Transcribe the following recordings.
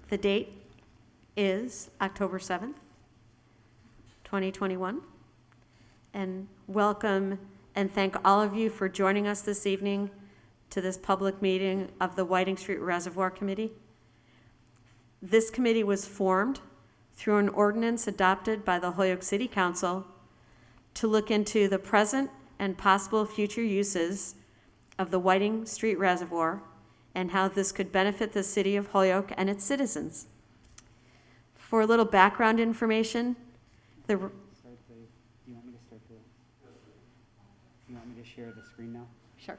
The date is October 7th, 2021. And welcome and thank all of you for joining us this evening to this public meeting of the Whiting Street Reservoir Committee. This committee was formed through an ordinance adopted by the Holyoke City Council to look into the present and possible future uses of the Whiting Street Reservoir and how this could benefit the city of Holyoke and its citizens. For a little background information, Do you want me to start the? You want me to share the screen now? Sure.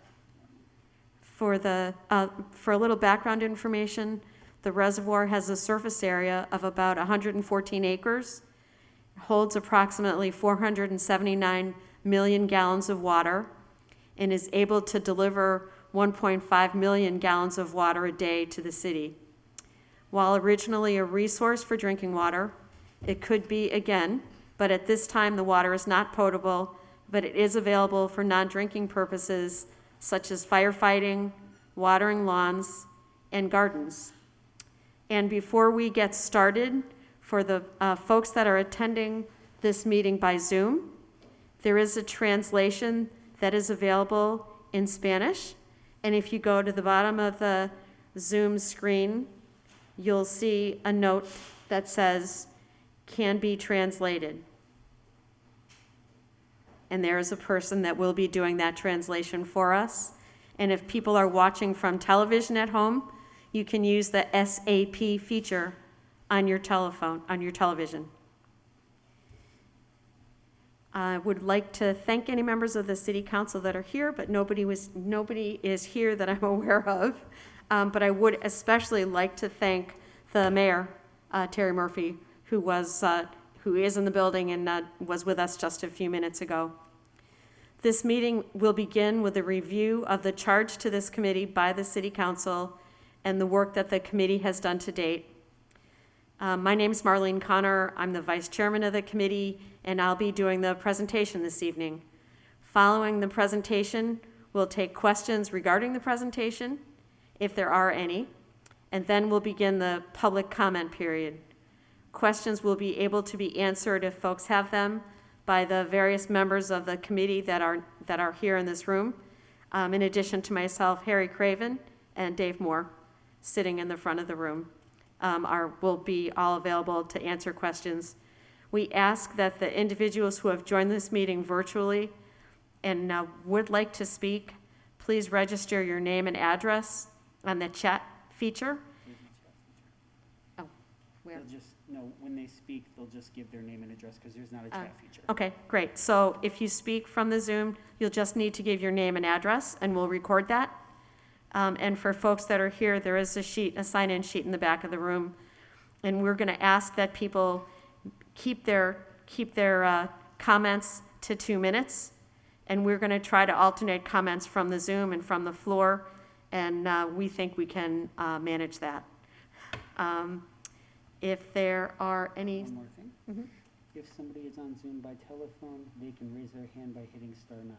For a little background information, the reservoir has a surface area of about 114 acres, holds approximately 479 million gallons of water, and is able to deliver 1.5 million gallons of water a day to the city. While originally a resource for drinking water, it could be again, but at this time the water is not potable, but it is available for non-drinking purposes such as firefighting, watering lawns, and gardens. And before we get started, for the folks that are attending this meeting by Zoom, there is a translation that is available in Spanish. And if you go to the bottom of the Zoom screen, you'll see a note that says, "Can be translated." And there is a person that will be doing that translation for us. And if people are watching from television at home, you can use the SAP feature on your television. I would like to thank any members of the City Council that are here, but nobody is here that I'm aware of. But I would especially like to thank the Mayor, Terry Murphy, who is in the building and was with us just a few minutes ago. This meeting will begin with a review of the charge to this committee by the City Council and the work that the committee has done to date. My name is Marlene Connor. I'm the Vice Chairman of the committee, and I'll be doing the presentation this evening. Following the presentation, we'll take questions regarding the presentation, if there are any, and then we'll begin the public comment period. Questions will be able to be answered, if folks have them, by the various members of the committee that are here in this room, in addition to myself, Harry Craven, and Dave Moore, sitting in the front of the room. Will be all available to answer questions. We ask that the individuals who have joined this meeting virtually and would like to speak, please register your name and address on the chat feature. Oh, where? When they speak, they'll just give their name and address because there's not a chat feature. Okay, great. So if you speak from the Zoom, you'll just need to give your name and address, and we'll record that. And for folks that are here, there is a sign-in sheet in the back of the room, and we're going to ask that people keep their comments to 2 minutes, and we're going to try to alternate comments from the Zoom and from the floor, and we think we can manage that. If there are any... One more thing. Mm-hmm. If somebody is on Zoom by telephone, they can raise their hand by hitting *9.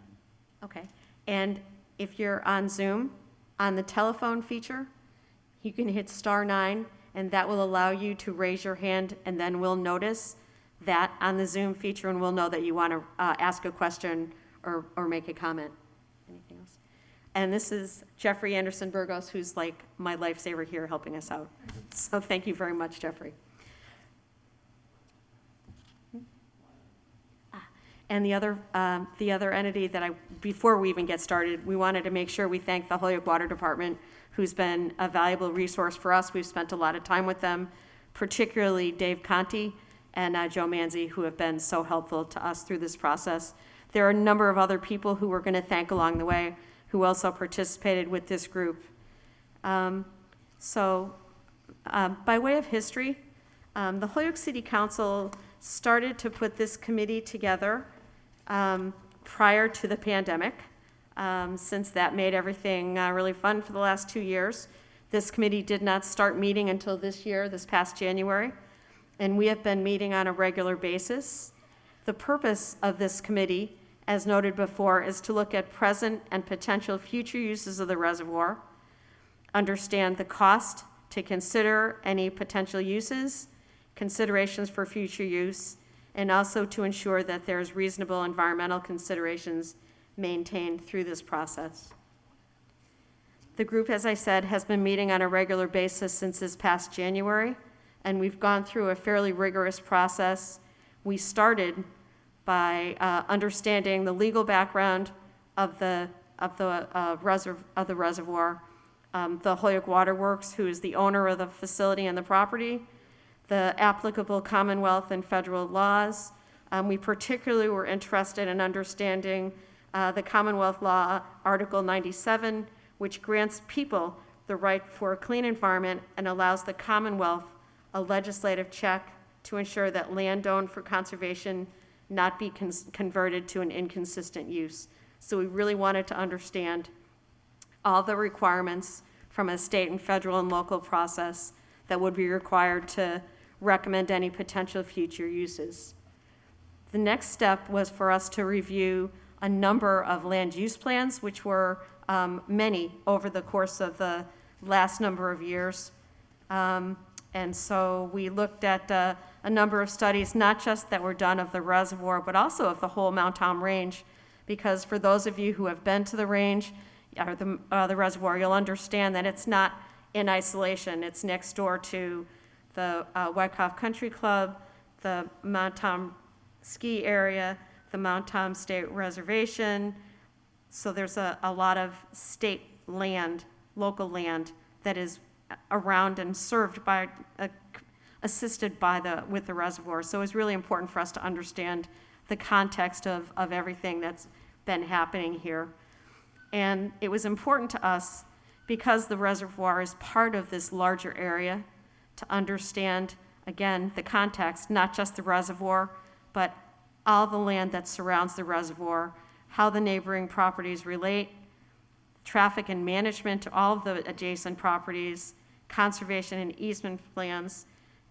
Okay. And if you're on Zoom, on the telephone feature, you can hit *9, and that will allow you to raise your hand, and then we'll notice that on the Zoom feature, and we'll know that you want to ask a question or make a comment. Anything else? And this is Jeffrey Anderson Burgos, who's like my lifesaver here helping us out. So thank you very much, Jeffrey. And the other entity that before we even get started, we wanted to make sure we thank the Holyoke Water Department, who's been a valuable resource for us. We've spent a lot of time with them, particularly Dave Conti and Joe Manzi, who have been so helpful to us through this process. There are a number of other people who we're going to thank along the way who also participated with this group. By way of history, the Holyoke City Council started to put this committee together prior to the pandemic, since that made everything really fun for the last 2 years. This committee did not start meeting until this past January, and we have been meeting on a regular basis. The purpose of this committee, as noted before, is to look at present and potential future uses of the reservoir, understand the cost to consider any potential uses, considerations for future use, and also to ensure that there's reasonable environmental considerations maintained through this process. The group, as I said, has been meeting on a regular basis since this past January, and we've gone through a fairly rigorous process. We started by understanding the legal background of the reservoir, the Holyoke Water Works, who is the owner of the facility and the property, the applicable Commonwealth and federal laws. We particularly were interested in understanding the Commonwealth Law, Article 97, which grants people the right for a clean environment and allows the Commonwealth a legislative check to ensure that land owned for conservation not be converted to an inconsistent use. So we really wanted to understand all the requirements from a state and federal and local process that would be required to recommend any potential future uses. The next step was for us to review a number of land use plans, which were many over the course of the last number of years. And so we looked at a number of studies, not just that were done of the reservoir, but also of the whole Mount Tom range, because for those of you who have been to the range or the reservoir, you'll understand that it's not in isolation. It's next door to the Wyckoff Country Club, the Mount Tom ski area, the Mount Tom State Reservation. So there's a lot of state land, local land, that is around and served by, assisted by with the reservoir. So it's really important for us to understand the context of everything that's been happening here. And it was important to us, because the reservoir is part of this larger area, to understand, again, the context, not just the reservoir, but all the land that surrounds the reservoir, how the neighboring properties relate, traffic and management to all of the adjacent properties, conservation and easement plans,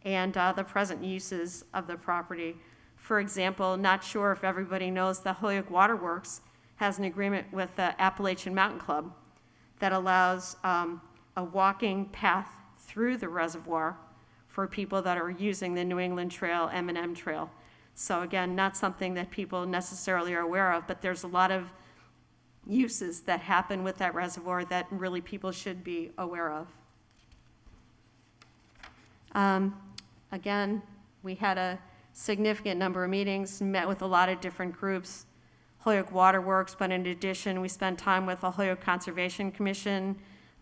and the present uses of the property. For example, not sure if everybody knows, the Holyoke Water Works has an agreement with the Appalachian Mountain Club that allows a walking path through the reservoir for people that are using the New England Trail, M&M Trail. So again, not something that people necessarily are aware of, but there's a lot of uses that happen with that reservoir that really people should be aware of. Again, we had a significant number of meetings, met with a lot of different groups, Holyoke Water Works, but in addition, we spent time with the Holyoke Conservation Commission,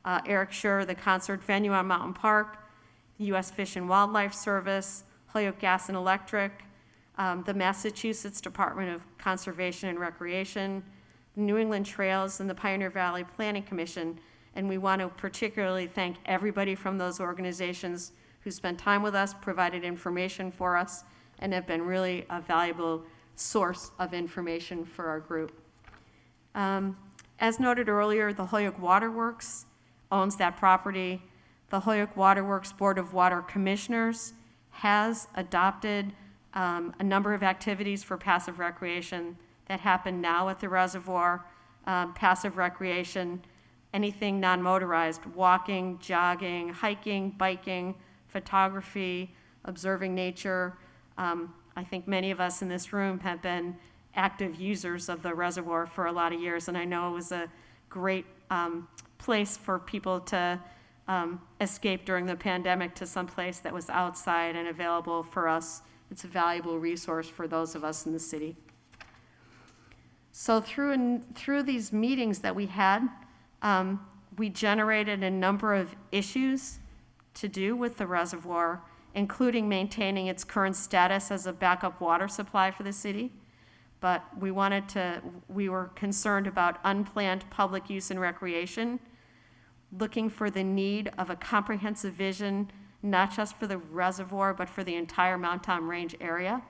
Eric Schur, the concert venue on Mountain Park, the U.S. Fish and Wildlife Service, Holyoke Gas and Electric, the Massachusetts Department of Conservation and Recreation, New England Trails, and the Pioneer Valley Planning Commission. And we want to particularly thank everybody from those organizations who spent time with us, provided information for us, and have been really a valuable source of information for our group. As noted earlier, the Holyoke Water Works owns that property. The Holyoke Water Works Board of Water Commissioners has adopted a number of activities for passive recreation that happen now at the reservoir. Passive recreation, anything non-motorized, walking, jogging, hiking, biking, photography, observing nature. I think many of us in this room have been active users of the reservoir for a lot of years, and I know it was a great place for people to escape during the pandemic to some place that was outside and available for us. It's a valuable resource for those of us in the city. So through these meetings that we had, we generated a number of issues to do with the reservoir, including maintaining its current status as a backup water supply for the city. But we were concerned about unplanned public use and recreation, looking for the need of a comprehensive vision, not just for the reservoir, but for the entire Mount Tom Range area.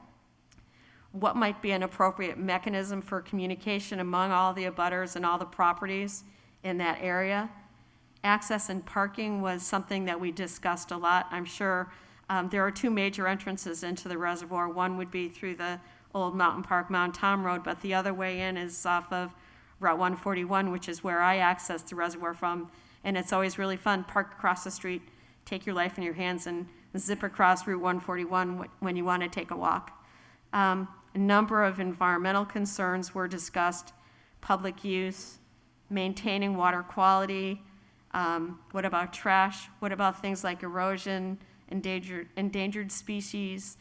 What might be an appropriate mechanism for communication among all the abutters and all the properties in that area. Access and parking was something that we discussed a lot. I'm sure there are two major entrances into the reservoir. One would be through the old Mountain Park, Mount Tom Road, but the other way in is off of Route 141, which is where I access the reservoir from. And it's always really fun, park across the street, take your life in your hands and zip across Route 141 when you want to take a walk. A number of environmental concerns were discussed: public use, maintaining water quality. What about trash? What about things like erosion, endangered species?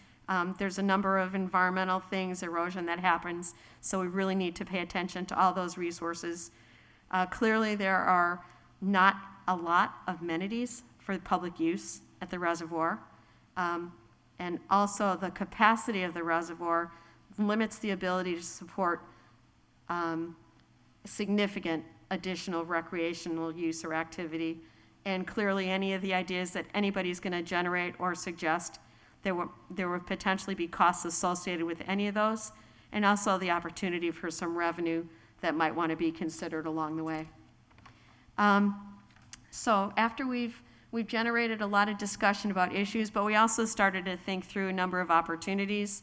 There's a number of environmental things, erosion that happens, so we really need to pay attention to all those resources. Clearly, there are not a lot of amenities for public use at the reservoir. And also the capacity of the reservoir limits the ability to support significant additional recreational use or activity. And clearly, any of the ideas that anybody's going to generate or suggest, there would potentially be costs associated with any of those, and also the opportunity for some revenue that might want to be considered along the way. So after we've generated a lot of discussion about issues, but we also started to think through a number of opportunities.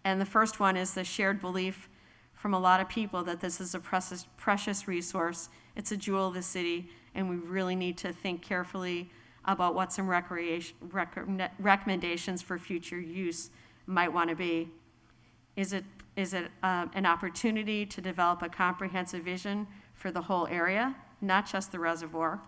And the first one is the shared belief from a lot of people that this is a precious resource. It's a jewel of the city, and we really need to think carefully about what some recommendations for future use might want to be. Is it an opportunity to develop a comprehensive vision for the whole area, not just the reservoir?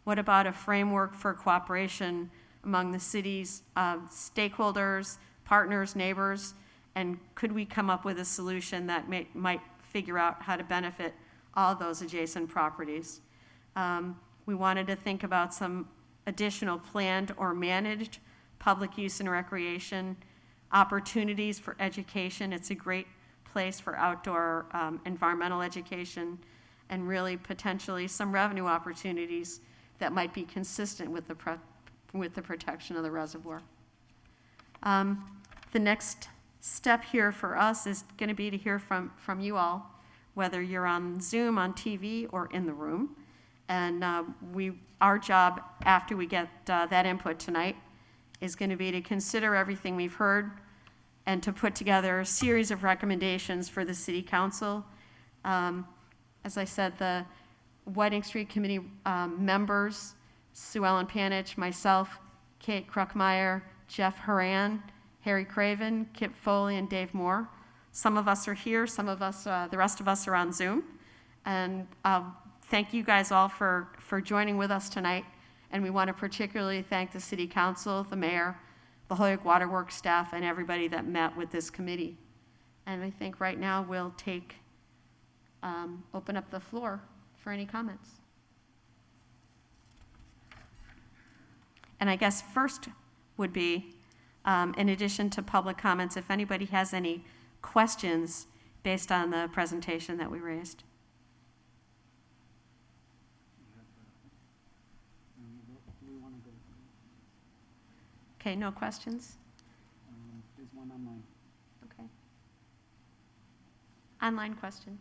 What about a framework for cooperation among the city's stakeholders, partners, neighbors? And could we come up with a solution that might figure out how to benefit all those adjacent properties? We wanted to think about some additional planned or managed public use and recreation, opportunities for education. It's a great place for outdoor environmental education, and really potentially some revenue opportunities that might be consistent with the protection of the reservoir. The next step here for us is going to be to hear from you all, whether you're on Zoom, on TV, or in the room. And our job after we get that input tonight is going to be to consider everything we've heard and to put together a series of recommendations for the City Council. As I said, the Whiting Street Committee members, Sue Ellen Panich, myself, Kate Kruckmeyer, Jeff Horan, Harry Craven, Kip Foley, and Dave Moore. Some of us are here, some of us, the rest of us are on Zoom. And thank you guys all for joining with us tonight. And we want to particularly thank the City Council, the Mayor, the Holyoke Waterworks staff, and everybody that met with this committee. And I think right now we'll open up the floor for any comments. And I guess first would be, in addition to public comments, if anybody has any questions based on the presentation that we raised. Okay, no questions? There's one online. Okay. Online question.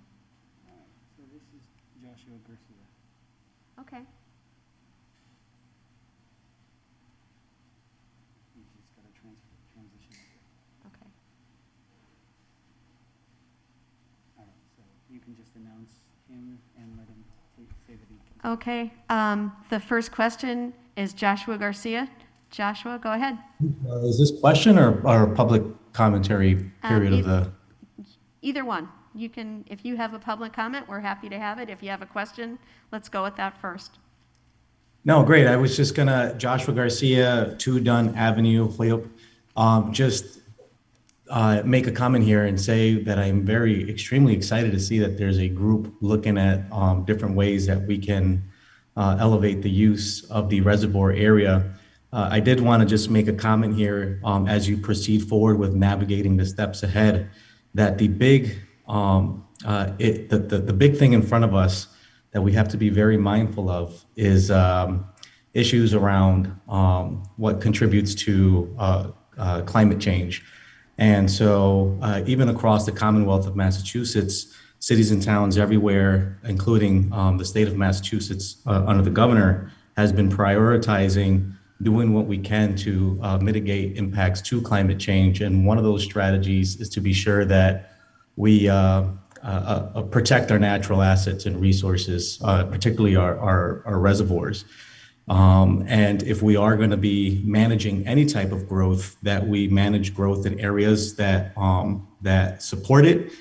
So this is Joshua Garcia. Okay. He's just got a transition. Okay. All right, so you can just announce him and let him say that he can. Okay. The first question is Joshua Garcia. Joshua, go ahead. Is this question or public commentary period of the? Either one. You can, if you have a public comment, we're happy to have it. If you have a question, let's go with that first. No, great. I was just Joshua Garcia, 2 Dunn Avenue, Holyoke. Just make a comment here and say that I'm extremely excited to see that there's a group looking at different ways that we can elevate the use of the reservoir area. I did want to just make a comment here as you proceed forward with navigating the steps ahead, that the big the big thing in front of us that we have to be very mindful of is issues around what contributes to climate change. And so even across the Commonwealth of Massachusetts, cities and towns everywhere, including the state of Massachusetts under the governor, has been prioritizing doing what we can to mitigate impacts to climate change. And one of those strategies is to be sure that we protect our natural assets and resources, particularly our reservoirs. And if we are going to be managing any type of growth, that we manage growth in areas that support it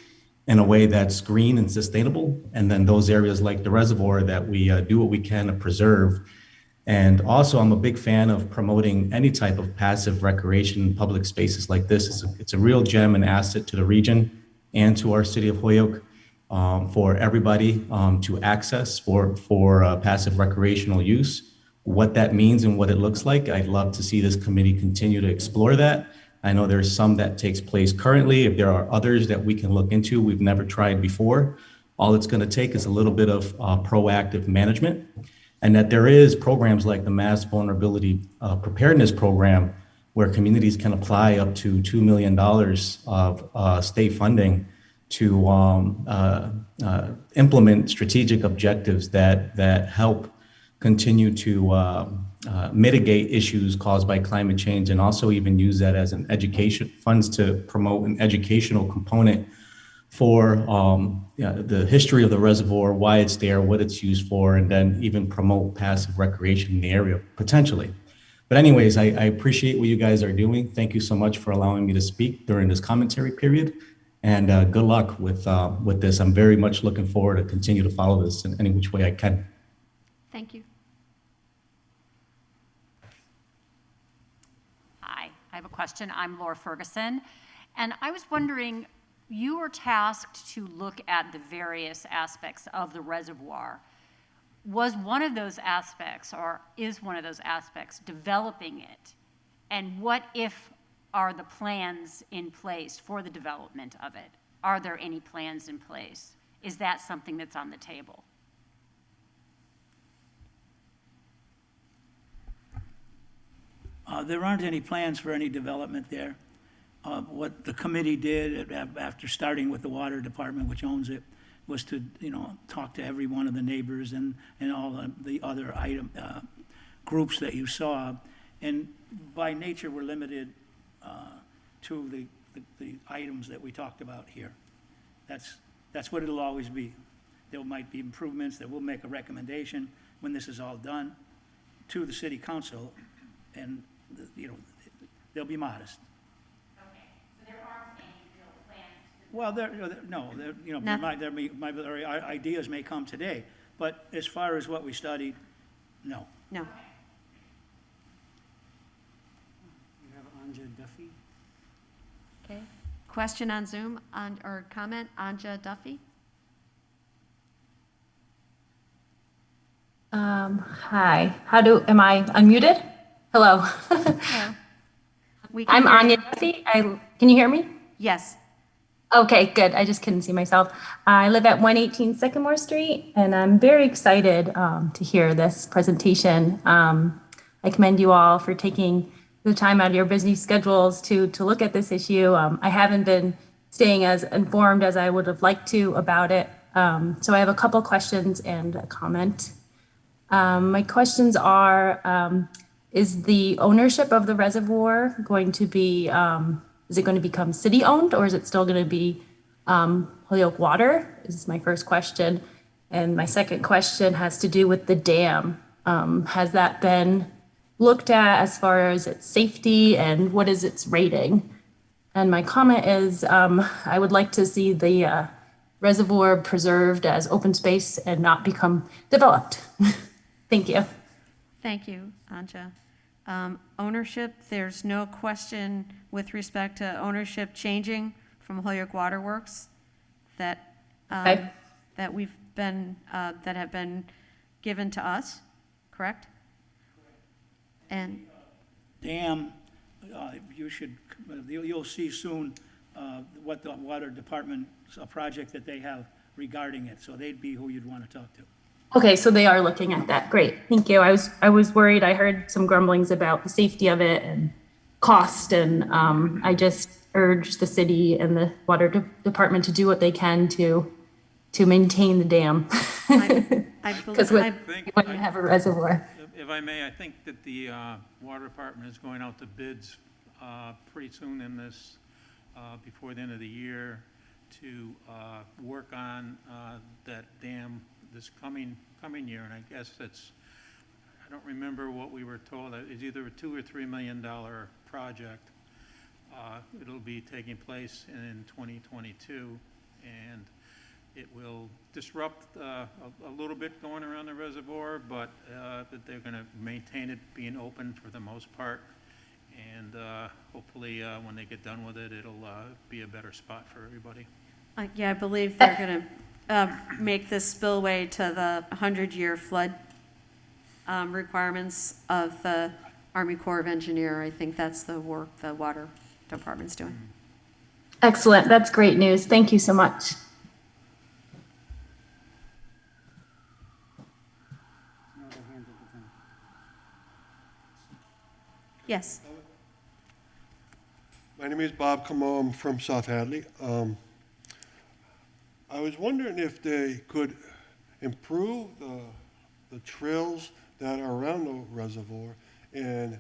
in a way that's green and sustainable. And then those areas like the reservoir that we do what we can to preserve. And also, I'm a big fan of promoting any type of passive recreation in public spaces like this. It's a real gem and asset to the region and to our city of Holyoke, for everybody to access for passive recreational use. What that means and what it looks like, I'd love to see this committee continue to explore that. I know there's some that takes place currently. If there are others that we can look into, we've never tried before. All it's going to take is a little bit of proactive management, and that there is programs like the Mass Vulnerability Preparedness Program, where communities can apply up to $2 million of state funding to implement strategic objectives that help continue to mitigate issues caused by climate change, and also even use that as an education funds to promote an educational component for the history of the reservoir, why it's there, what it's used for, and then even promote passive recreation in the area potentially. But anyways, I appreciate what you guys are doing. Thank you so much for allowing me to speak during this commentary period, and good luck with this. I'm very much looking forward to continue to follow this in any which way I can. Thank you. Hi, I have a question. I'm Laura Ferguson, and I was wondering, you were tasked to look at the various aspects of the reservoir. Was one of those aspects, or is one of those aspects, developing it? And what if are the plans in place for the development of it? Are there any plans in place? Is that something that's on the table? There aren't any plans for any development there. What the committee did after starting with the water department, which owns it, was to, talk to every one of the neighbors and all the other groups that you saw. And by nature, we're limited to the items that we talked about here. That's what it'll always be. There might be improvements that we'll make a recommendation when this is all done to the city council, and, they'll be modest. Okay, so there aren't any real plans? Well, there ideas may come today, but as far as what we studied, no. No. You have Anja Duffy? Okay. Question on Zoom, or comment, Anja Duffy? Hi. Am I unmuted? Hello. Hello. We can I'm hear Anya you. Duffy. Can you hear me? Yes. Okay, good. I just couldn't see myself. I live at 118 Sycamore Street, and I'm very excited to hear this presentation. I commend you all for taking the time out of your busy schedules to look at this issue. I haven't been staying as informed as I would have liked to about it. So I have a couple questions and a comment. My questions are, is the ownership of the reservoir going to be, is it going to become city-owned, or is it still going to be Holyoke Water? Is my first question. And my second question has to do with the dam. Has that been looked at as far as its safety, and what is its rating? And my comment is, I would like to see the reservoir preserved as open space and not become developed. Thank you. Thank you, Anja. Ownership, there's no question with respect to ownership changing from Holyoke Water Works that Okay. that we've been that have been given to us, correct? And Dam, you'll see soon what the water department, a project that they have regarding it, so they'd be who you'd want to talk to. Okay, so they are looking at that. Great, thank you. I was worried. I heard some grumblings about the safety of it and cost, and I just urge the city and the water department to do what they can to maintain the dam. Because we want to have a reservoir. If I may, I think that the water department is going out to bids pretty soon in this, before the end of the year, to work on that dam this coming year, and I guess I don't remember what we were told, it's either a $2 or $3 million project. It'll be taking place in 2022, and it will disrupt a little bit going around the reservoir, but that they're going to maintain it being open for the most part. And hopefully, when they get done with it, it'll be a better spot for everybody. Yeah, I believe they're going to make this spillway to the 100-year flood requirements of the Army Corps of Engineer. I think that's the work the water department's doing. Excellent. That's great news. Thank you so much. No other hands at the time. Yes. My name is Bob Camo. I'm from South Hadley. I was wondering if they could improve the trails that are around the reservoir and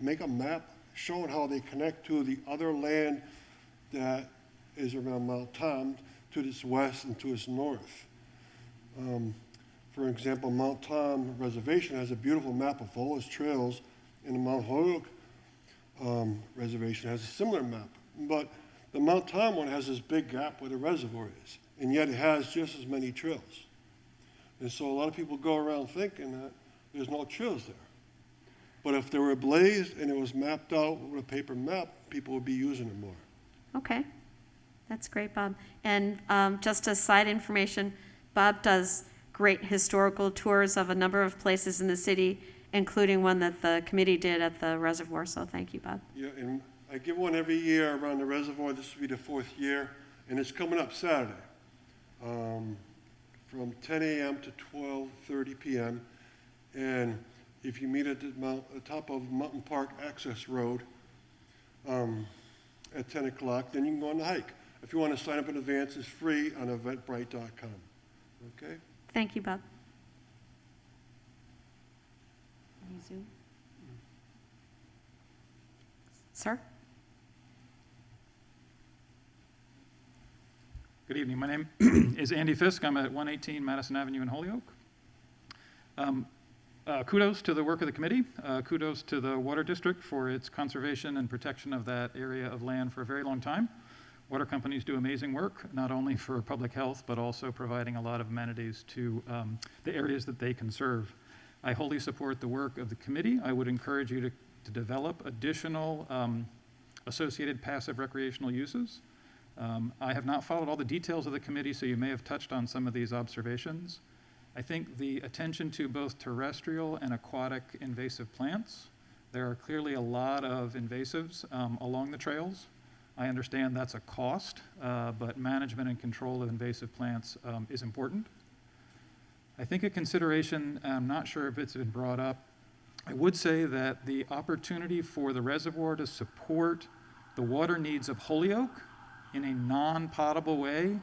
make a map showing how they connect to the other land that is around Mount Tom to its west and to its north. For example, Mount Tom Reservation has a beautiful map of all its trails, and the Mount Holyoke Reservation has a similar map. But the Mount Tom one has this big gap where the reservoir is, and yet it has just as many trails. And so a lot of people go around thinking that there's no trails there. But if they were blazed and it was mapped out with a paper map, people would be using it more. Okay. That's great, Bob. And just as side information, Bob does great historical tours of a number of places in the city, including one that the committee did at the reservoir. So thank you, Bob. Yeah, and I give one every year around the reservoir. This will be the 4th year, and it's coming up Saturday from 10 a.m. to 12:30 p.m. And if you meet at the top of Mountain Park Access Road at 10 o'clock, then you can go on the hike. If you want to sign up in advance, it's free on eventbrite.com. Okay? Thank you, Bob. Any Zoom? Sir? Good evening. My name is Andy Fisk. I'm at 118 Madison Avenue in Holyoke. Kudos to the work of the committee. Kudos to the Water District for its conservation and protection of that area of land for a very long time. Water companies do amazing work, not only for public health, but also providing a lot of amenities to the areas that they can serve. I wholly support the work of the committee. I would encourage you to develop additional associated passive recreational uses. I have not followed all the details of the committee, so you may have touched on some of these observations. I think the attention to both terrestrial and aquatic invasive plants. There are clearly a lot of invasives along the trails. I understand that's a cost, but management and control of invasive plants is important. I think a consideration, I'm not sure if it's been brought up, I would say that the opportunity for the reservoir to support the water needs of Holyoke in a non-potable way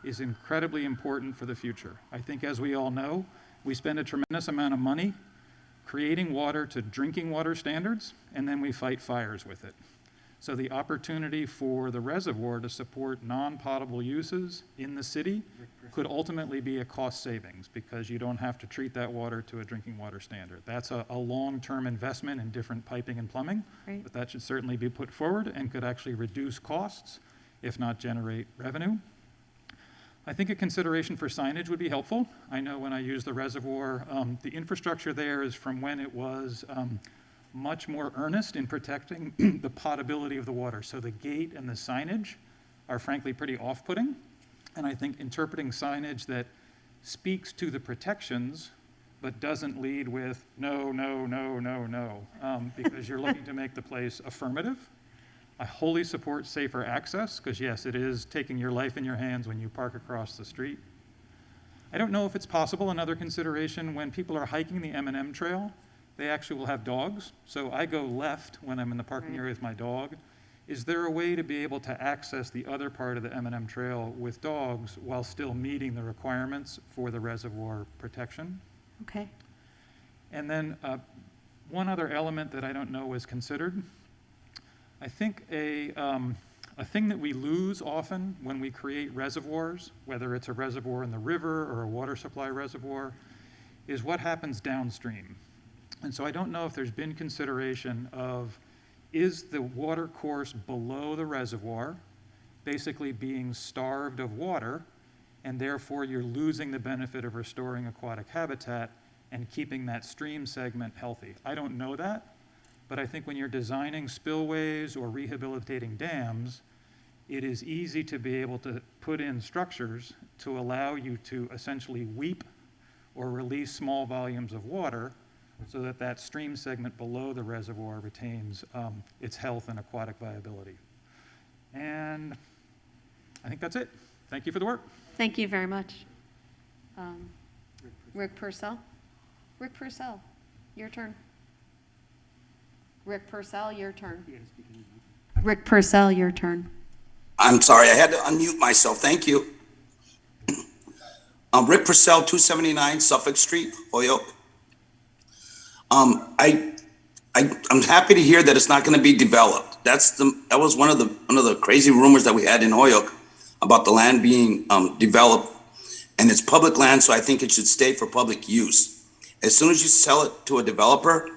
is incredibly important for the future. I think, as we all know, we spend a tremendous amount of money creating water to drinking water standards, and then we fight fires with it. So the opportunity for the reservoir to support non-potable uses in the city could ultimately be a cost savings because you don't have to treat that water to a drinking water standard. That's a long-term investment in different piping and plumbing, Right. but that should certainly be put forward and could actually reduce costs, if not generate revenue. I think a consideration for signage would be helpful. I know when I use the reservoir, the infrastructure there is from when it was much more earnest in protecting the potability of the water. So the gate and the signage are frankly pretty off-putting. And I think interpreting signage that speaks to the protections but doesn't lead with no, no, no, no, no, because you're looking to make the place affirmative. I wholly support safer access, because yes, it is taking your life in your hands when you park across the street. I don't know if it's possible, another consideration, when people are hiking the M&M trail, they actually will have dogs. So I go left when I'm in the parking Right. area with my dog. Is there a way to be able to access the other part of the M&M trail with dogs while still meeting the requirements for the reservoir protection? Okay. And then one other element that I don't know was considered. I think a thing that we lose often when we create reservoirs, whether it's a reservoir in the river or a water supply reservoir, is what happens downstream. And so I don't know if there's been consideration of, is the water course below the reservoir basically being starved of water, and therefore you're losing the benefit of restoring aquatic habitat and keeping that stream segment healthy? I don't know that, but I think when you're designing spillways or rehabilitating dams, it is easy to be able to put in structures to allow you to essentially weep or release small volumes of water so that that stream segment below the reservoir retains its health and aquatic viability. And I think that's it. Thank you for the work. Thank you very much. Rick Purcell? Rick Purcell, your turn. Rick Purcell, your turn. Rick Purcell, your turn. I'm sorry, I had to unmute myself. Thank you. Rick Purcell, 279 Suffolk Street, Holyoke. I'm happy to hear that it's not going to be developed. That was one of the crazy rumors that we had in Holyoke about the land being developed, and it's public land, so I think it should stay for public use. As soon as you sell it to a developer,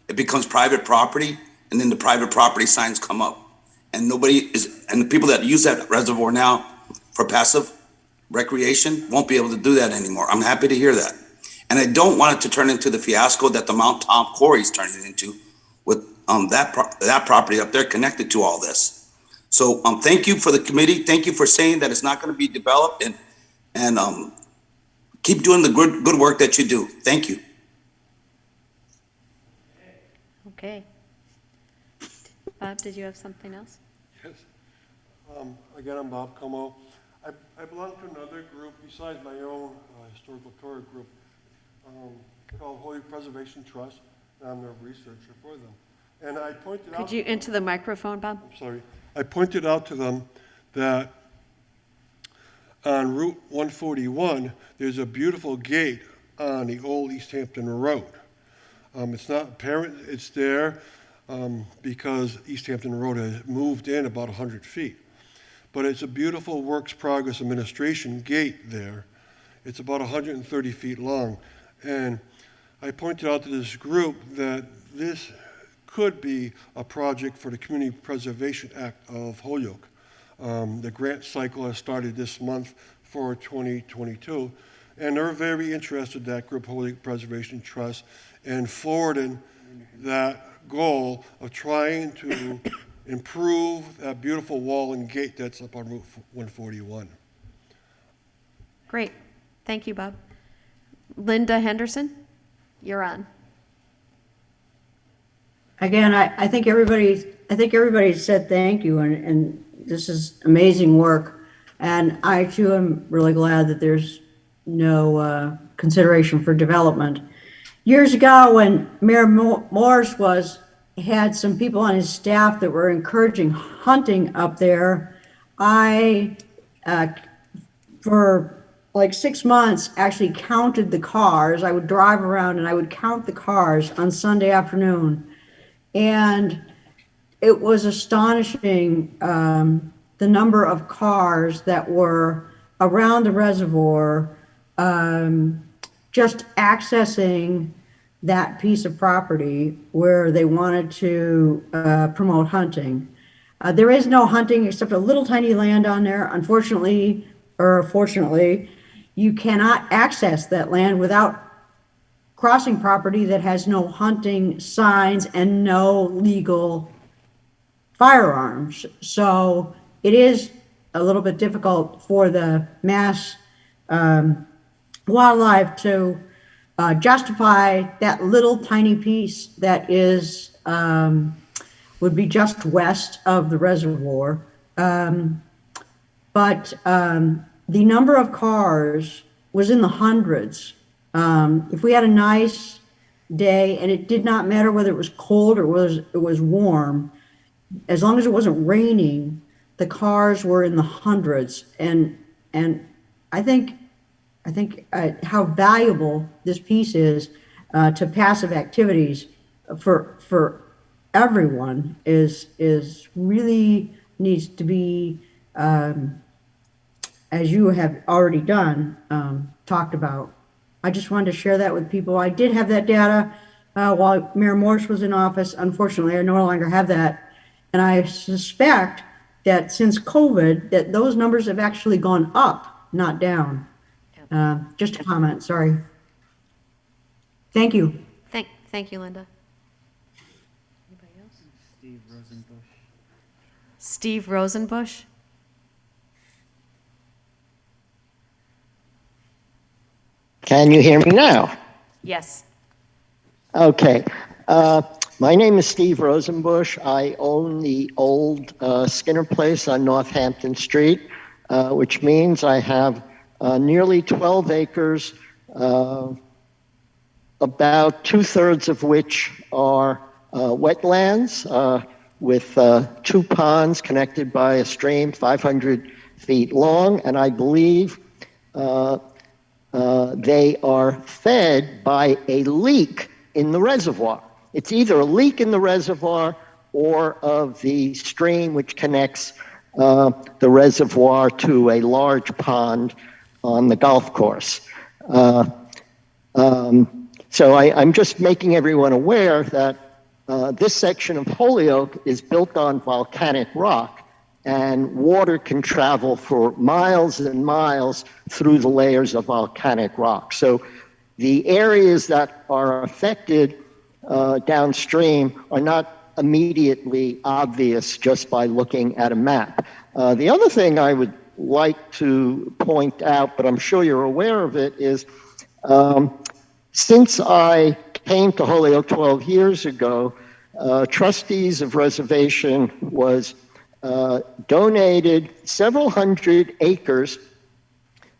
it becomes private property, and then the private property signs come up, and the people that use that reservoir now for passive recreation won't be able to do that anymore. I'm happy to hear that. And I don't want it to turn into the fiasco that the Mount Tom quarry is turning into with that property up there connected to all this. So thank you for the committee. Thank you for saying that it's not going to be developed, and keep doing the good work that you do. Thank you. Okay. Bob, did you have something else? Yes. Again, I'm Bob Como. I belong to another group besides my own historical tour group called Holy Preservation Trust, and I'm the researcher for them. And I pointed out... Could you into the microphone, Bob? I'm sorry. I pointed out to them that on Route 141, there's a beautiful gate on the old East Hampton Road. It's not apparent it's there because East Hampton Road has moved in about 100 feet. But it's a beautiful Works Progress Administration gate there. It's about 130 feet long. And I pointed out to this group that this could be a project for the Community Preservation Act of Holyoke. The grant cycle has started this month for 2022, and they're very interested, that group, Holyoke Preservation Trust, in forwarding that goal of trying to improve that beautiful wall and gate that's up on Route 141. Great. Thank you, Bob. Linda Henderson, you're on. Again, I think everybody said thank you, and this is amazing work. And I too am really glad that there's no consideration for development. Years ago, when Mayor Morse had some people on his staff that were encouraging hunting up there, I, for like 6 months, actually counted the cars. I would drive around and I would count the cars on Sunday afternoon. And it was astonishing, the number of cars that were around the reservoir, just accessing that piece of property where they wanted to promote hunting. There is no hunting except a little tiny land on there. Unfortunately, or fortunately, you cannot access that land without crossing property that has no hunting signs and no legal firearms. So it is a little bit difficult for the mass wildlife to justify that little tiny piece that is would be just west of the reservoir. But the number of cars was in the hundreds. If we had a nice day, and it did not matter whether it was cold or it was warm, as long as it wasn't raining, the cars were in the hundreds. And I think how valuable this piece is to passive activities for everyone is really needs to be, as you have already done, talked about. I just wanted to share that with people. I did have that data while Mayor Morse was in office. Unfortunately, I no longer have that. And I suspect that since COVID, that those numbers have actually gone up, not down. Just a comment, sorry. Thank you. Thank you, Linda. Anybody else? Steve Rosenbush. Steve Rosenbush? Can you hear me now? Yes. Okay. My name is Steve Rosenbush. I own the old Skinner Place on Northampton Street, which means I have nearly 12 acres, about 2/3 of which are wetlands, with 2 ponds connected by a stream 500 feet long, and I believe they are fed by a leak in the reservoir. It's either a leak in the reservoir or of the stream which connects the reservoir to a large pond on the golf course. So I'm just making everyone aware that this section of Holyoke is built on volcanic rock, and water can travel for miles and miles through the layers of volcanic rock. So the areas that are affected downstream are not immediately obvious just by looking at a map. The other thing I would like to point out, but I'm sure you're aware of it, is since I came to Holyoke 12 years ago, Trustees of Reservation was donated several hundred acres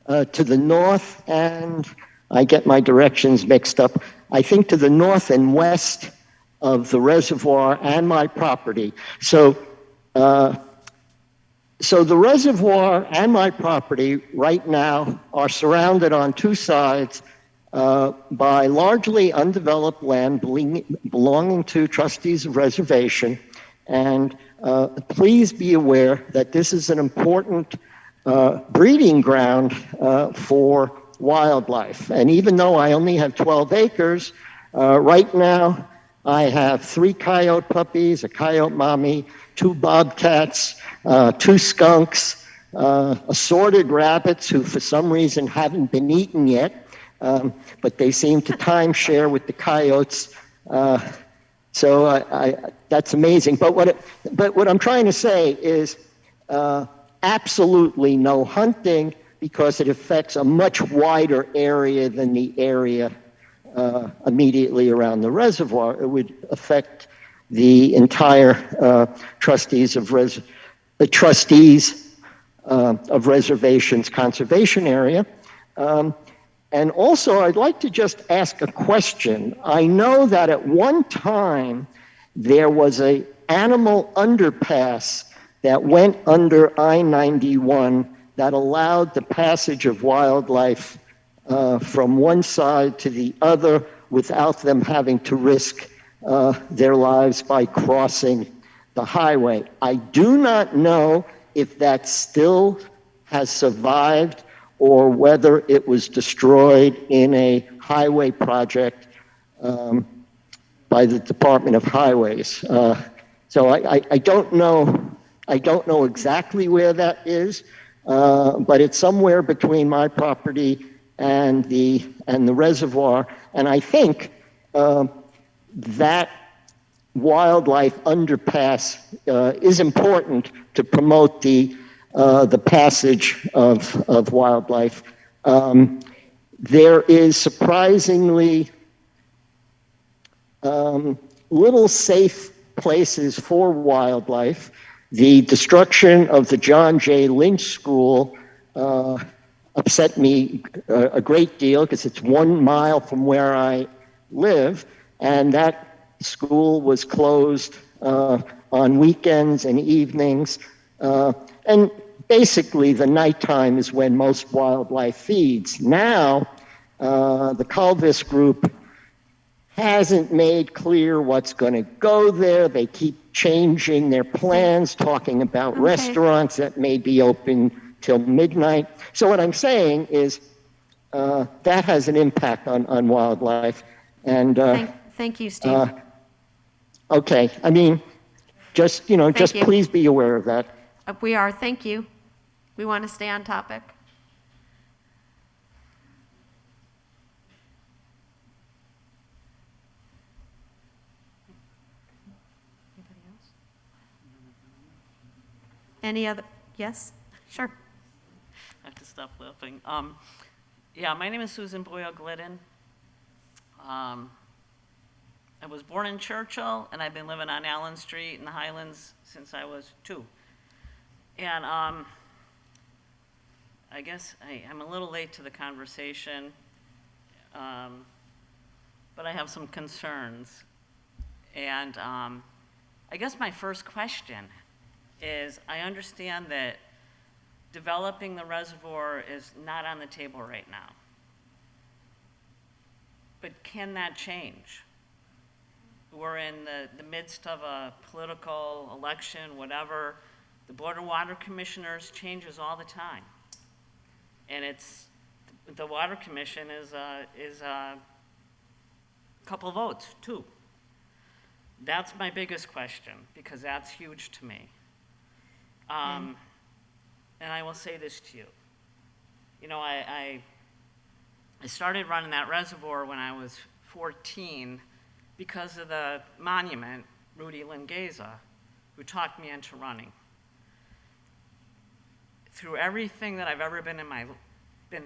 to the north, and I get my directions mixed up, I think to the north and west of the reservoir and my property. So the reservoir and my property right now are surrounded on 2 sides by largely undeveloped land belonging to Trustees of Reservation. And please be aware that this is an important breeding ground for wildlife. And even though I only have 12 acres, right now I have 3 coyote puppies, a coyote mommy, 2 bobcats, 2 skunks, assorted rabbits who for some reason haven't been eaten yet, but they seem to timeshare with the coyotes. So that's amazing. But what I'm trying to say is absolutely no hunting, because it affects a much wider area than the area immediately around the reservoir. It would affect the entire trustees of reservations conservation area. And also, I'd like to just ask a question. I know that at one time there was an animal underpass that went under I-91 that allowed the passage of wildlife from one side to the other without them having to risk their lives by crossing the highway. I do not know if that still has survived or whether it was destroyed in a highway project by the Department of Highways. So I don't know. I don't know exactly where that is, but it's somewhere between my property and the reservoir. And I think that wildlife underpass is important to promote the passage of wildlife. There is surprisingly little safe places for wildlife. The destruction of the John J. Lynch School upset me a great deal, because it's 1 mile from where I live, and that school was closed on weekends and evenings. And basically, the nighttime is when most wildlife feeds. Now, the Culvis Group hasn't made clear what's going to go there. They keep changing their plans, talking about restaurants that may be open till midnight. So what I'm saying is, that has an impact on wildlife. And Thank you, Steve. okay, I mean, just just you. please be aware of that. We are, thank you. We want to stay on topic. Anybody else? Any other, yes, sure. I have to stop laughing. Yeah, my name is Susan Boyle Glidden. I was born in Churchill, and I've been living on Allen Street in the Highlands since I was 2. And I guess I'm a little late to the conversation, but I have some concerns. And I guess my first question is, I understand that developing the reservoir is not on the table right now. But can that change? We're in the midst of a political election, whatever. The Board of Water Commissioners changes all the time. And the Water Commission is a couple votes, 2. That's my biggest question, because that's huge to me. And I will say this to you. You know, I started running that reservoir when I was 14 because of the monument, Rudy Lingeza, who talked me into running. Through everything that I've ever been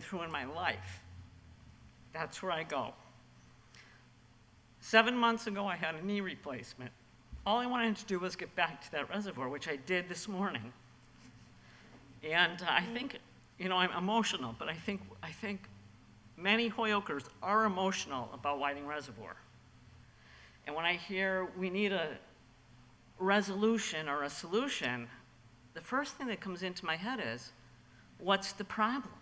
through in my life, that's where I go. 7 months ago, I had a knee replacement. All I wanted to do was get back to that reservoir, which I did this morning. And I think, you know, I'm emotional, but I think many Hoyokers are emotional about Whiting Reservoir. And when I hear we need a resolution or a solution, the first thing that comes into my head is, what's the problem?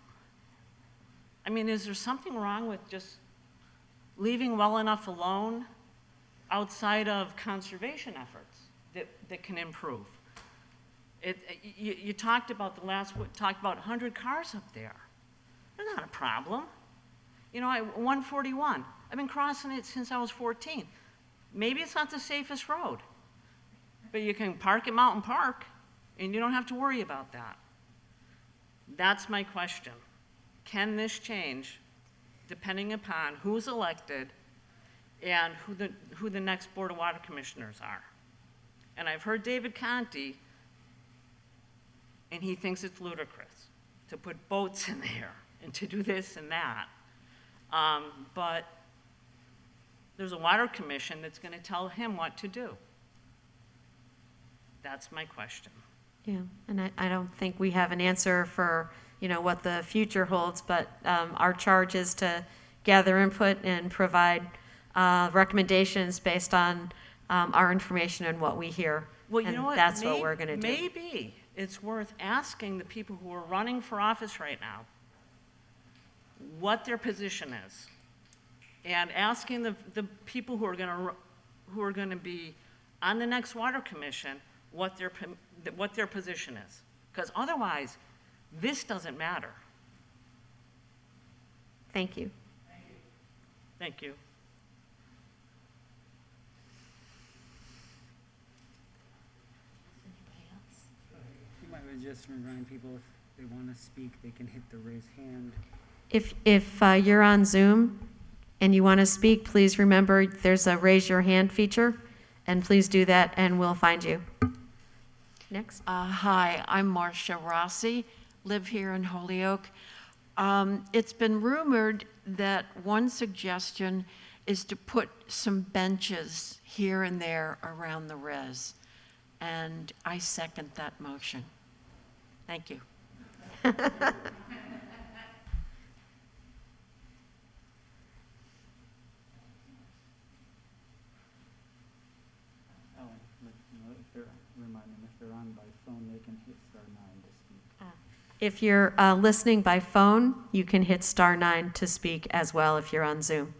I mean, is there something wrong with just leaving well enough alone outside of conservation efforts that can improve? You talked about talked about 100 cars up there. They're not a problem. You know, 141, I've been crossing it since I was 14. Maybe it's not the safest road, but you can park at Mountain Park and you don't have to worry about that. That's my question. Can this change depending upon who's elected and who the next Board of Water Commissioners are? And I've heard David Conti, and he thinks it's ludicrous to put boats in there and to do this and that. But there's a water commission that's going to tell him what to do. That's my question. Yeah, and I don't think we have an answer for, you know, what the future holds, but our charge is to gather input and provide recommendations based on our information and what we hear. Well, you and know what? That's what we're going to do. Maybe it's worth asking the people who are running for office right now what their position is, and asking the people who are going to be on the next water commission what their position is, because otherwise, this doesn't matter. Thank you. Thank you. You might want to just remind people if they want to speak, they can hit the raise hand. If you're on Zoom and you want to speak, please remember there's a raise your hand feature, and please do that and we'll find you. Next. Hi, I'm Marcia Rossi, live here in Holyoke. It's been rumored that one suggestion is to put some benches here and there around the res, and I second that motion. Thank you. If they're, remind them, if they're on by phone, they can hit *9 to speak. If you're listening by phone, you can hit *9 to speak as well if you're on Zoom.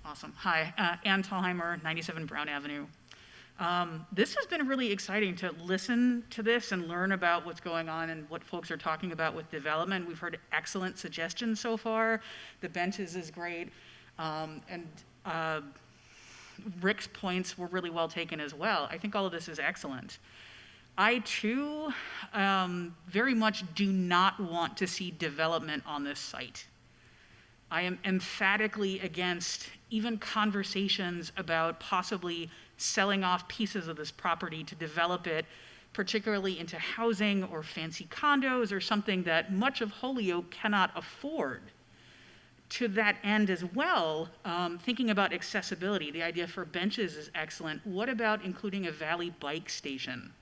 Awesome. Hi, Ann Talheimer, 97 Brown Avenue. This has been really exciting to listen to this and learn about what's going on and what folks are talking about with development. We've heard excellent suggestions so far. The benches is great. Rick's points were really well taken as well. I think all of this is excellent. I too very much do not want to see development on this site. I am emphatically against even conversations about possibly selling off pieces of this property to develop it, particularly into housing or fancy condos or something that much of Holyoke cannot afford. To that end as well, thinking about accessibility, the idea for benches is excellent. What about including a valley bike station?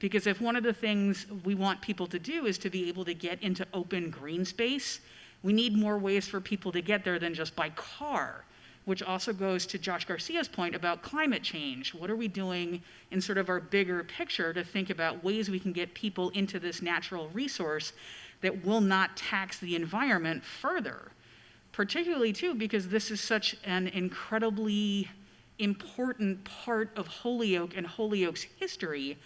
Because if one of the things we want people to do is to be able to get into open green space, we need more ways for people to get there than just by car, which also goes to Josh Garcia's point about climate change. What are we doing in sort of our bigger picture to think about ways we can get people into this natural resource that will not tax the environment further? Particularly too, because this is such an incredibly important part of Holyoke and Holyoke's history,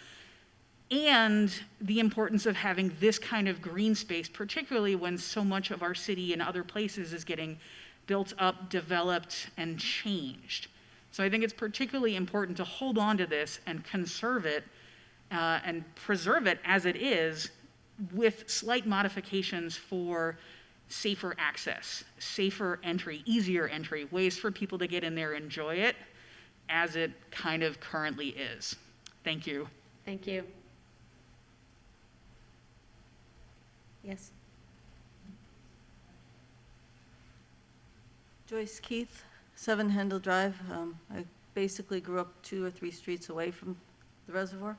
and the importance of having this kind of green space, particularly when so much of our city and other places is getting built up, developed, and changed. So I think it's particularly important to hold on to this and conserve it and preserve it as it is, with slight modifications for safer access, safer entry, easier entry, ways for people to get in there, enjoy it as it kind of currently is. Thank you. Thank you. Yes. Joyce Keith, 7 Handel Drive. I basically grew up 2 or 3 streets away from the reservoir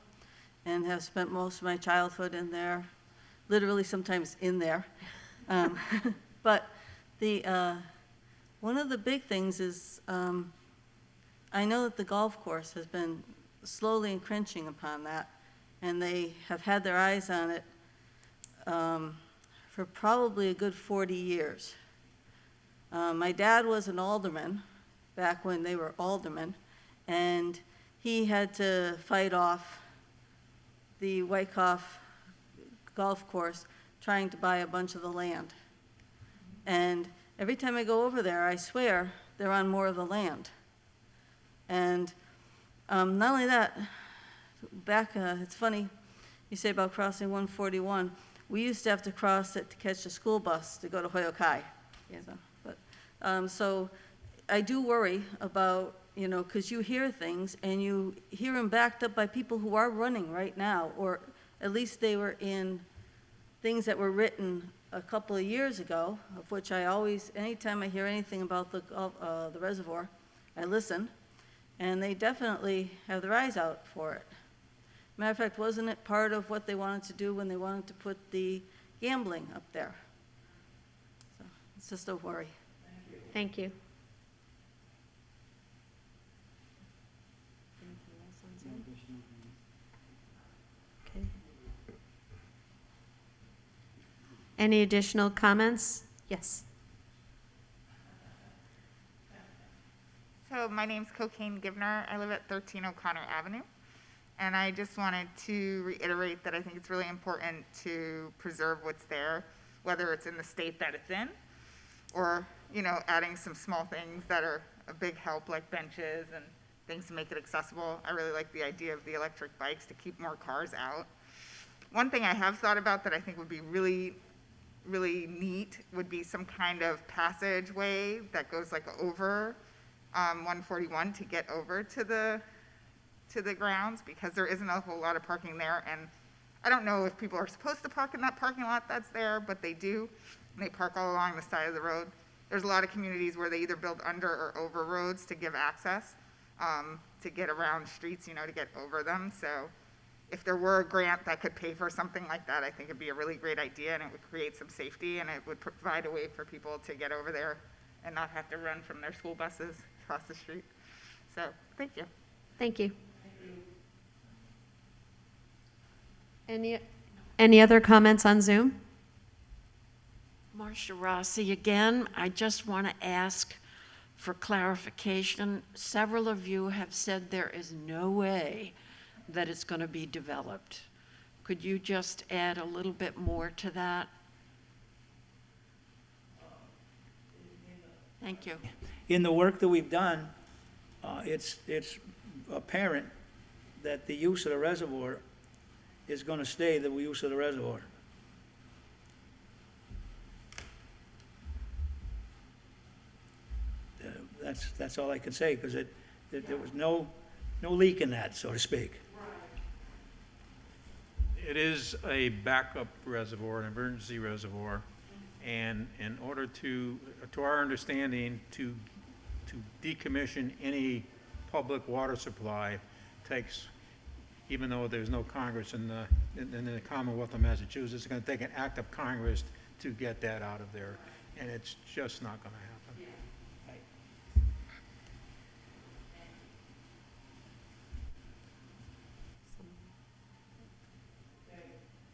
and have spent most of my childhood in there, literally sometimes in there. But one of the big things is I know that the golf course has been slowly encroaching upon that, and they have had their eyes on it for probably a good 40 years. My dad was an alderman back when they were aldermen, and he had to fight off the Wyckoff golf course trying to buy a bunch of the land. And every time I go over there, I swear they're on more of the land. And not only that, back, it's funny, you say about crossing 141. We used to have to cross it to catch the school bus to go to Holyoke High. Yeah, so I do worry about, because you hear things and you hear them backed up by people who are running right now, or at least they were in things that were written a couple of years ago, of which I always, anytime I hear anything about the reservoir, I listen, and they definitely have their eyes out for it. Matter of fact, wasn't it part of what they wanted to do when they wanted to put the gambling up there? So it's just a worry. Thank you. Okay. Any additional comments? Yes. So my name's Cocaine Givner. I live at 13 O'Connor Avenue. And I just wanted to reiterate that I think it's really important to preserve what's there, whether it's in the state that it's in, or, adding some small things that are a big help, like benches and things to make it accessible. I really like the idea of the electric bikes to keep more cars out. One thing I have thought about that I think would be really, really neat would be some kind of passageway that goes like over 141 to get over to the grounds, because there isn't a whole lot of parking there, and I don't know if people are supposed to park in that parking lot that's there, but they do, and they park all along the side of the road. There's a lot of communities where they either build under or over roads to give access, to get around streets, to get over them. So if there were a grant that could pay for something like that, I think it'd be a really great idea, and it would create some safety, and it would provide a way for people to get over there and not have to run from their school buses across the street. So thank you. Thank you. Any other comments on Zoom? Marcia Rossi again. I just want to ask for clarification, several of you have said there is no way that it's going to be developed. Could you just add a little bit more to that? Thank you. In the work that we've done, it's apparent that the use of the reservoir is going to stay the use of the reservoir. That's all I can say, because there was no leak in that, so to speak. It is a backup reservoir, an emergency reservoir, and in order to our understanding, to decommission any public water supply takes, even though there's no Congress in the Commonwealth of Massachusetts, it's going to take an act of Congress to get that out of there, and it's just not going to happen.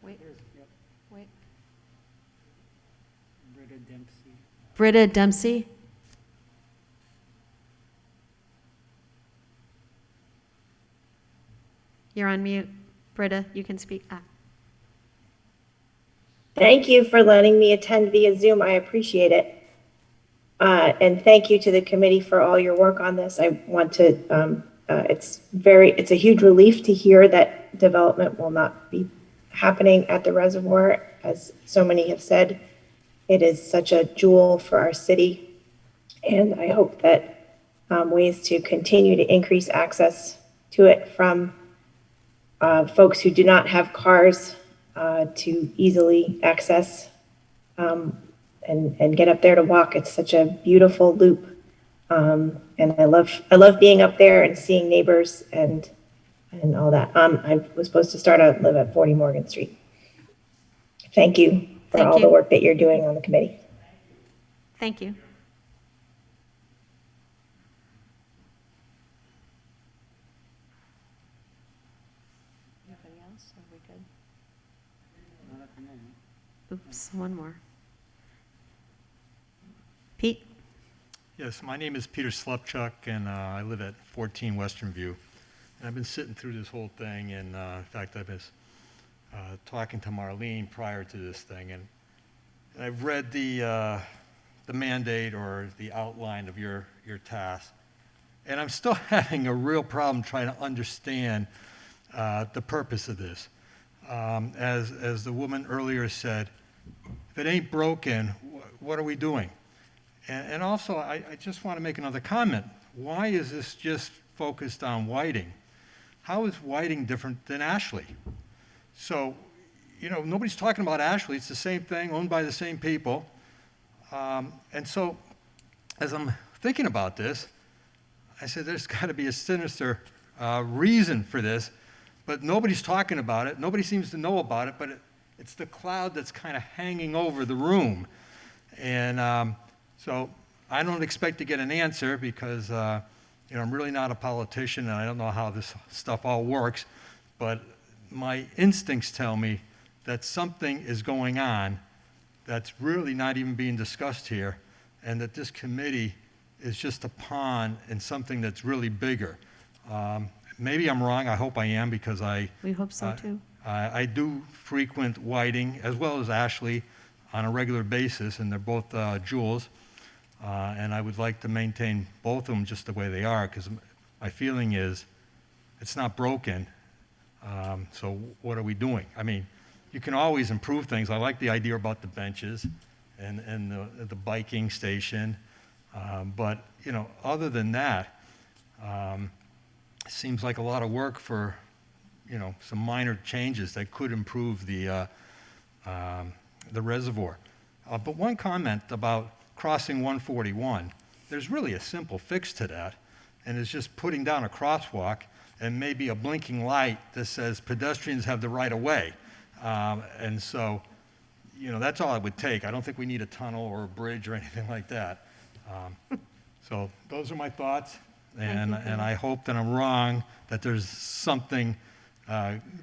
Wait, wait. Britta Dempsey. Britta Dempsey? You're on mute. Britta, you can speak. Thank you for letting me attend via Zoom. I appreciate it. And thank you to the committee for all your work on this. I want to, it's a huge relief to hear that development will not be happening at the reservoir. As so many have said, it is such a jewel for our city. And I hope that ways to continue to increase access to it from folks who do not have cars to easily access and get up there to walk. It's such a beautiful loop. And I love being up there and seeing neighbors and all that. I was supposed to live at 40 Morgan Street. Thank you for all the work that you're doing on the committee. Thank you. Anybody else? Are we good? Not at the moment. Oops, one more. Pete? Yes, my name is Peter Schlepchuck, and I live at 14 Western View. And I've been sitting through this whole thing, and in fact, I was talking to Marlene prior to this thing, and I've read the mandate or the outline of your task, and I'm still having a real problem trying to understand the purpose of this. As the woman earlier said, if it ain't broken, what are we doing? And also, I just want to make another comment. Why is this just focused on Whiting? How is Whiting different than Ashley? So, nobody's talking about Ashley. It's the same thing, owned by the same people. And so, as I'm thinking about this, I said there's got to be a sinister reason for this, but nobody's talking about it. Nobody seems to know about it, but it's the cloud that's kind of hanging over the room. And so I don't expect to get an answer because I'm really not a politician and I don't know how this stuff all works, but my instincts tell me that something is going on that's really not even being discussed here, and that this committee is just a pawn in something that's really bigger. Maybe I'm wrong. I hope I am, because We hope so too. I do frequent Whiting as well as Ashley on a regular basis, and they're both jewels. And I would like to maintain both of them just the way they are, because my feeling is it's not broken. So what are we doing? I mean, you can always improve things. I like the idea about the benches and the biking station. But, other than that, it seems like a lot of work for, some minor changes that could improve the reservoir. But one comment about crossing 141, there's really a simple fix to that, and it's just putting down a crosswalk and maybe a blinking light that says pedestrians have the right of way. And so, that's all it would take. I don't think we need a tunnel or a bridge or anything like that. So those are my thoughts, and I hope that I'm wrong, that there's something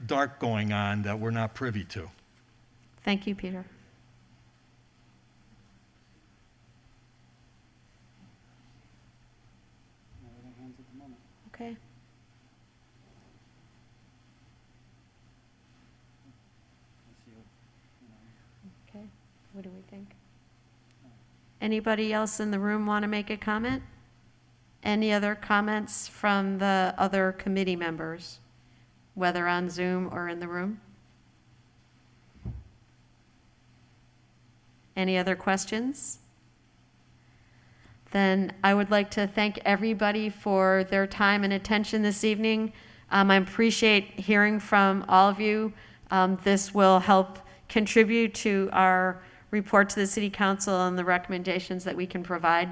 dark going on that we're not privy to. Thank you, Peter. Okay. Okay, what do we think? Anybody else in the room want to make a comment? Any other comments from the other committee members, whether on Zoom or in the room? Any other questions? Then I would like to thank everybody for their time and attention this evening. I appreciate hearing from all of you. This will help contribute to our report to the City Council and the recommendations that we can provide.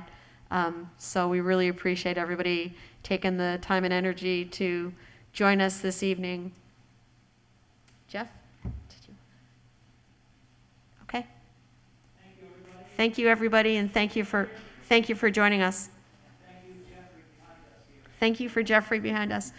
So we really appreciate everybody taking the time and energy to join us this evening. Jeff? Did you? Okay. Thank you, everybody, and thank you for joining us. Thank you for Jeffrey behind us.